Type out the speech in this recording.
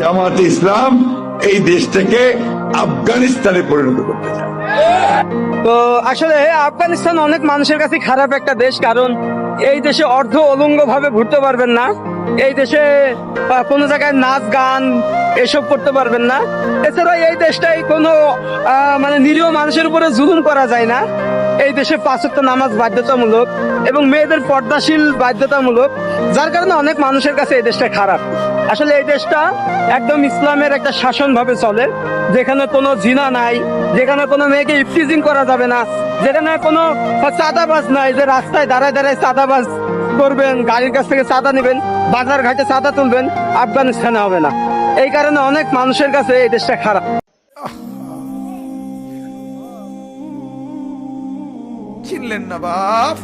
জামাতে ইসলাম এই দেশটাকে আফগানিস্তানে পরিণত করতে চায়। তো আসলে আফগানিস্তান অনেক মানুষের কাছে খারাপ একটা দেশ, কারণ এই দেশে অর্ধ অলঙ্গ ভাবে ঘুরতে পারবেন না। এই দেশে কোনো জায়গায় নাচ গান এসব করতে পারবেন না। এছাড়া এই দেশটাই কোনো মানে নিরীহ মানুষের উপরে জুলুম করা যায় না। এই দেশে 5 ওয়াক্ত নামাজ বাধ্যতামূলক এবং মেয়েদের পর্দাশীল বাধ্যতামূলক, যার কারণে অনেক মানুষের কাছে এই দেশটা খারাপ। আসলে এই দেশটা একদম ইসলামের একটা শাসন ভাবে চলে, যেখানে কোনো জিনা নাই, যেখানে কোনো মেয়েকে ইফটিজিং করা যাবে না, যেখানে কোনো চাঁদাবাজ নাই যে রাস্তায় দাঁড়ায় দাঁড়ায় চাঁদাবাজ করবেন, গাড়ির কাছ থেকে চাঁদা নেবেন, বাজার ঘাটে চাঁদা তুলবেন। আফগানিস্তানে হবে না। এই কারণে অনেক মানুষের কাছে এই দেশটা খারাপ। চিনলেন না বাপ?